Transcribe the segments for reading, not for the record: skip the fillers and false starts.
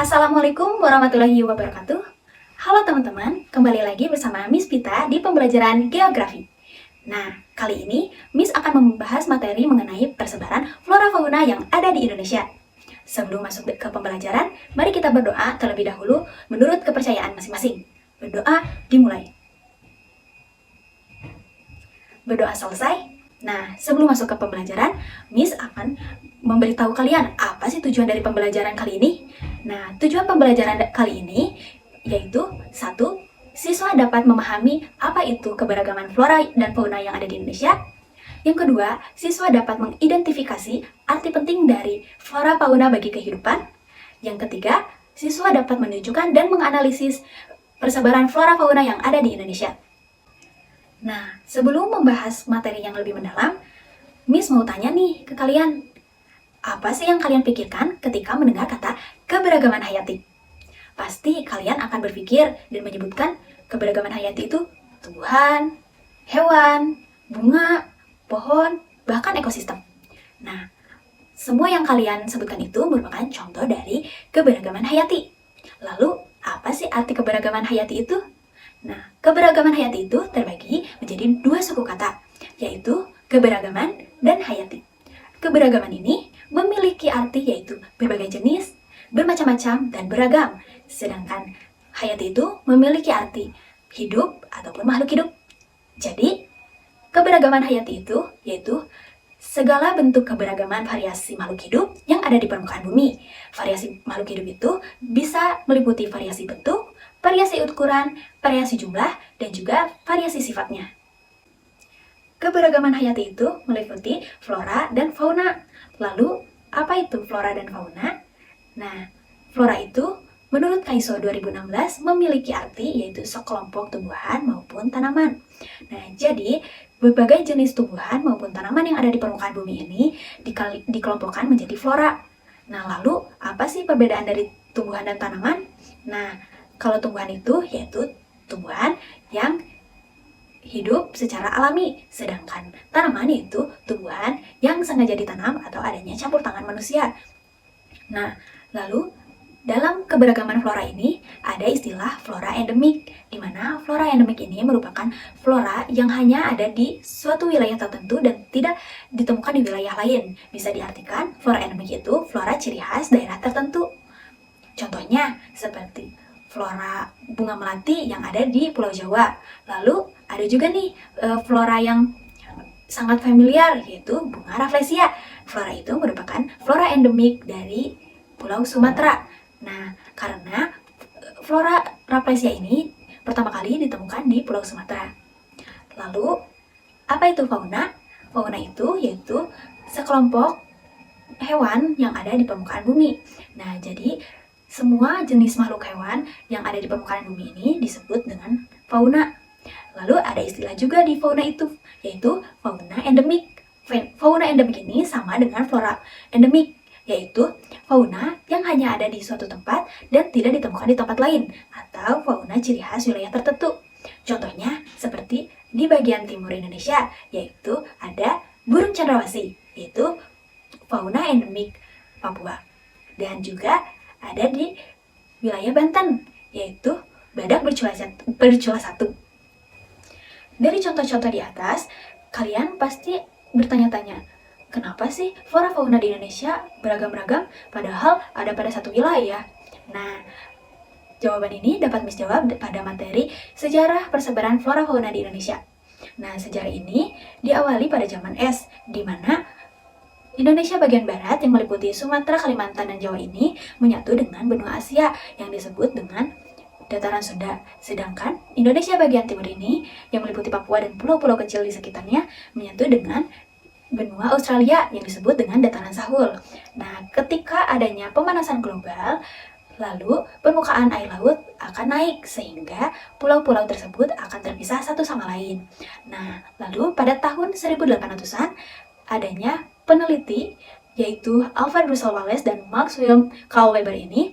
Assalamualaikum warahmatullahi wabarakatuh. Halo teman-teman, kembali lagi bersama Miss Pita di pembelajaran geografi. Nah, kali ini Miss akan membahas materi mengenai persebaran flora fauna yang ada di Indonesia. Sebelum masuk ke pembelajaran, mari kita berdoa terlebih dahulu menurut kepercayaan masing-masing. Berdoa dimulai. Berdoa selesai. Nah, sebelum masuk ke pembelajaran, Miss akan memberitahu kalian apa sih tujuan dari pembelajaran kali ini. Nah, tujuan pembelajaran kali ini yaitu 1. Siswa dapat memahami apa itu keberagaman flora dan fauna yang ada di Indonesia. Yang kedua, siswa dapat mengidentifikasi arti penting dari flora fauna bagi kehidupan. Yang ketiga, siswa dapat menunjukkan dan menganalisis persebaran flora fauna yang ada di Indonesia. Nah, sebelum membahas materi yang lebih mendalam, Miss mau tanya nih ke kalian. Apa sih yang kalian pikirkan ketika mendengar kata keberagaman hayati? Pasti kalian akan berpikir dan menyebutkan keberagaman hayati itu tumbuhan, hewan, bunga, pohon, bahkan ekosistem. Nah, semua yang kalian sebutkan itu merupakan contoh dari keberagaman hayati. Lalu, apa sih arti keberagaman hayati itu? Nah, keberagaman hayati itu terbagi menjadi 2 suku kata, yaitu keberagaman dan hayati. Keberagaman ini memiliki arti yaitu berbagai jenis, bermacam-macam, dan beragam. Sedangkan hayati itu memiliki arti hidup ataupun makhluk hidup. Jadi, keberagaman hayati itu yaitu segala bentuk keberagaman variasi makhluk hidup yang ada di permukaan bumi. Variasi makhluk hidup itu bisa meliputi variasi bentuk, variasi ukuran, variasi jumlah, dan juga variasi sifatnya. Keberagaman hayati itu meliputi flora dan fauna. Lalu, apa itu flora dan fauna? Nah, flora itu menurut KAISO 2016 memiliki arti yaitu sekelompok tumbuhan maupun tanaman. Nah, jadi berbagai jenis tumbuhan maupun tanaman yang ada di permukaan bumi ini dikelompokkan menjadi flora. Nah, lalu apa sih perbedaan dari tumbuhan dan tanaman? Nah, kalau tumbuhan itu yaitu tumbuhan yang hidup secara alami, sedangkan tanaman itu tumbuhan yang sengaja ditanam atau adanya campur tangan manusia. Nah, lalu dalam keberagaman flora ini ada istilah flora endemik, di mana flora endemik ini merupakan flora yang hanya ada di suatu wilayah tertentu dan tidak ditemukan di wilayah lain. Bisa diartikan flora endemik itu flora ciri khas daerah tertentu. Contohnya seperti flora bunga melati yang ada di Pulau Jawa. Lalu ada juga nih flora yang sangat familiar yaitu bunga rafflesia. Flora itu merupakan flora endemik dari Pulau Sumatera. Nah, karena flora rafflesia ini pertama kali ditemukan di Pulau Sumatera. Lalu, apa itu fauna? Fauna itu yaitu sekelompok hewan yang ada di permukaan bumi. Nah, jadi semua jenis makhluk hewan yang ada di permukaan bumi ini disebut dengan fauna. Lalu ada istilah juga di fauna itu, yaitu fauna endemik. Fauna endemik ini sama dengan flora endemik, yaitu fauna yang hanya ada di suatu tempat dan tidak ditemukan di tempat lain, atau fauna ciri khas wilayah tertentu. Contohnya seperti di bagian timur Indonesia, yaitu ada burung cendrawasih, yaitu fauna endemik Papua. Dan juga ada di wilayah Banten, yaitu badak bercula satu. Dari contoh-contoh di atas, kalian pasti bertanya-tanya, kenapa sih flora fauna di Indonesia beragam-ragam padahal ada pada satu wilayah? Nah, jawaban ini dapat Miss jawab pada materi sejarah persebaran flora fauna di Indonesia. Nah, sejarah ini diawali pada zaman es, di mana Indonesia bagian barat yang meliputi Sumatera, Kalimantan, dan Jawa ini menyatu dengan benua Asia yang disebut dengan dataran Sunda. Sedangkan Indonesia bagian timur ini yang meliputi Papua dan pulau-pulau kecil di sekitarnya menyatu dengan benua Australia yang disebut dengan dataran Sahul. Nah, ketika adanya pemanasan global, lalu permukaan air laut akan naik sehingga pulau-pulau tersebut akan terpisah satu sama lain. Nah, lalu pada tahun 1800-an adanya peneliti yaitu Alfred Russel Wallace dan Max Wilhelm Carl Weber ini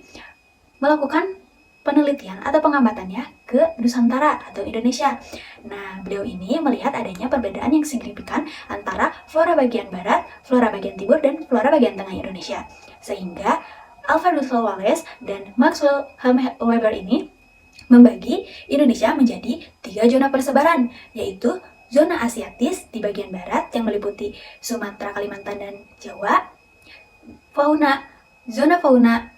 melakukan penelitian atau pengamatannya ke Nusantara atau Indonesia. Nah, beliau ini melihat adanya perbedaan yang signifikan antara flora bagian barat, flora bagian timur, dan flora bagian tengah Indonesia. Sehingga Alfred Russel Wallace dan Maxwell Weber ini membagi Indonesia menjadi 3 zona persebaran, yaitu zona Asiatis di bagian barat yang meliputi Sumatera, Kalimantan, dan Jawa, zona fauna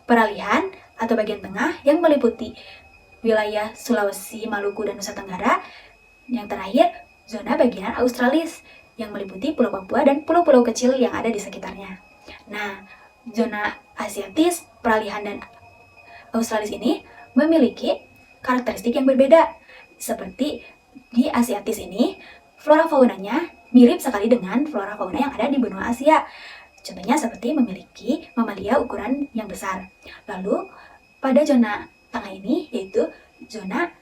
peralihan atau bagian tengah yang meliputi wilayah Sulawesi, Maluku, dan Nusa Tenggara. Yang terakhir, zona bagian Australis yang meliputi Pulau Papua dan pulau-pulau kecil yang ada di sekitarnya. Nah, zona Asiatis, peralihan, dan Australis ini memiliki karakteristik yang berbeda. Seperti di Asiatis ini, flora faunanya mirip sekali dengan flora fauna yang ada di benua Asia. Contohnya seperti memiliki mamalia ukuran yang besar. Lalu, pada zona tengah ini yaitu zona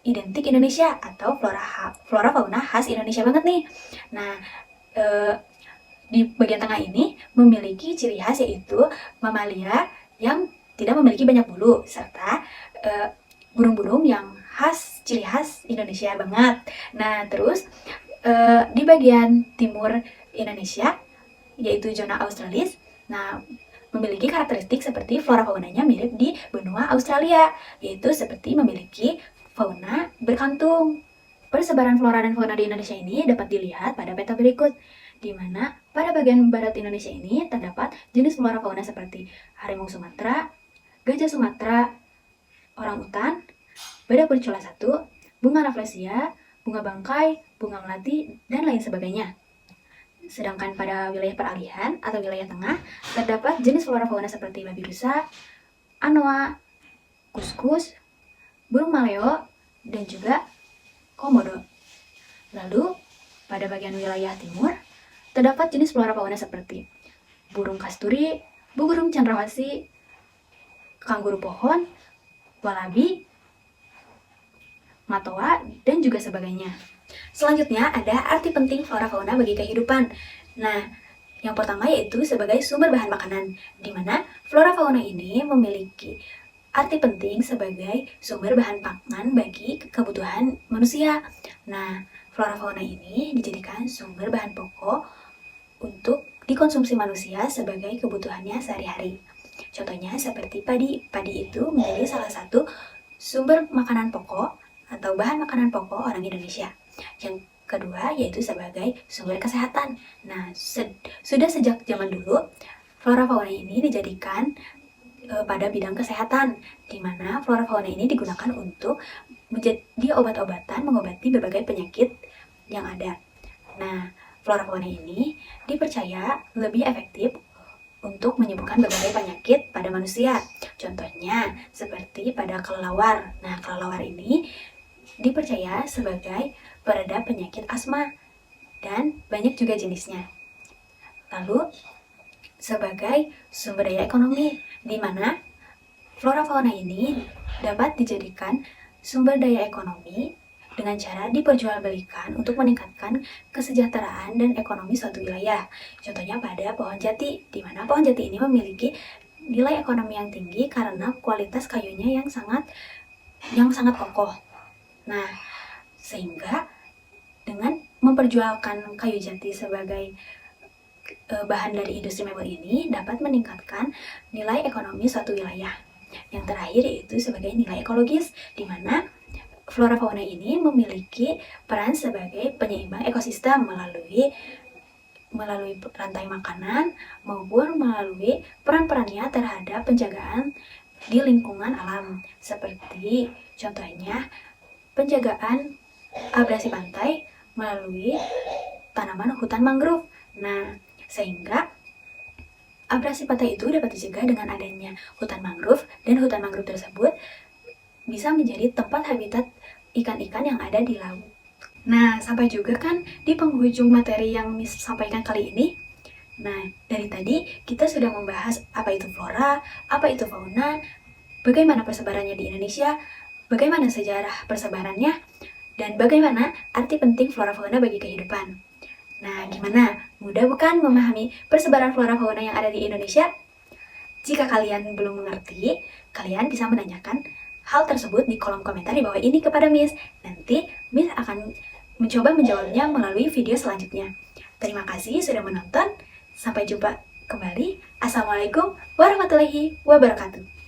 identik Indonesia atau flora fauna khas Indonesia banget nih. Nah, di bagian tengah ini memiliki ciri khas yaitu mamalia yang tidak memiliki banyak bulu serta burung-burung yang ciri khas Indonesia banget. Nah, terus di bagian timur Indonesia yaitu zona Australis. Nah, memiliki karakteristik seperti flora faunanya mirip di benua Australia, yaitu seperti memiliki fauna berkantung. Persebaran flora dan fauna di Indonesia ini dapat dilihat pada peta berikut, di mana pada bagian barat Indonesia ini terdapat jenis flora fauna seperti harimau Sumatera, gajah Sumatera, orangutan, badak bercula 1, bunga rafflesia, bunga bangkai, bunga melati, dan lain sebagainya. Sedangkan pada wilayah peralihan atau wilayah tengah terdapat jenis flora fauna seperti babi rusa, anoa, kuskus, burung maleo, dan juga komodo. Lalu pada bagian wilayah timur terdapat jenis flora fauna seperti burung kasturi, burung cendrawasih, kanguru pohon, walabi, matoa, dan juga sebagainya. Selanjutnya ada arti penting flora fauna bagi kehidupan. Nah, yang pertama yaitu sebagai sumber bahan makanan, di mana flora fauna ini memiliki arti penting sebagai sumber bahan pangan bagi kebutuhan manusia. Nah, flora fauna ini dijadikan sumber bahan pokok untuk dikonsumsi manusia sebagai kebutuhannya sehari-hari. Contohnya seperti padi. Padi itu menjadi salah satu sumber makanan pokok atau bahan makanan pokok orang Indonesia. Yang kedua yaitu sebagai sumber kesehatan. Nah, sudah sejak zaman dulu flora fauna ini dijadikan pada bidang kesehatan, di mana flora fauna ini digunakan untuk menjadi obat-obatan mengobati berbagai penyakit yang ada. Nah, flora fauna ini dipercaya lebih efektif untuk menyembuhkan berbagai penyakit pada manusia. Contohnya seperti pada kelelawar. Nah, kelelawar ini dipercaya sebagai peredam penyakit asma dan banyak juga jenisnya. Lalu sebagai sumber daya ekonomi, di mana flora fauna ini dapat dijadikan sumber daya ekonomi dengan cara diperjualbelikan untuk meningkatkan kesejahteraan dan ekonomi suatu wilayah. Contohnya pada pohon jati, di mana pohon jati ini memiliki nilai ekonomi yang tinggi karena kualitas kayunya yang sangat kokoh. Nah, sehingga dengan memperjualkan kayu jati sebagai bahan dari industri mebel ini dapat meningkatkan nilai ekonomi suatu wilayah. Yang terakhir yaitu sebagai nilai ekologis, di mana flora fauna ini memiliki peran sebagai penyeimbang ekosistem melalui rantai makanan maupun melalui peran-perannya terhadap penjagaan di lingkungan alam, seperti contohnya penjagaan abrasi pantai melalui tanaman hutan mangrove. Nah, sehingga abrasi pantai itu dapat dicegah dengan adanya hutan mangrove, dan hutan mangrove tersebut bisa menjadi tempat habitat ikan-ikan yang ada di laut. Nah, sampai juga kan di penghujung materi yang Miss sampaikan kali ini. Nah, dari tadi kita sudah membahas apa itu flora, apa itu fauna, bagaimana persebarannya di Indonesia, bagaimana sejarah persebarannya, dan bagaimana arti penting flora fauna bagi kehidupan. Nah, gimana? Mudah bukan memahami persebaran flora fauna yang ada di Indonesia? Jika kalian belum mengerti, kalian bisa menanyakan hal tersebut di kolom komentar di bawah ini kepada Miss. Nanti Miss akan mencoba menjawabnya melalui video selanjutnya. Terima kasih sudah menonton. Sampai jumpa kembali. Assalamualaikum warahmatullahi wabarakatuh.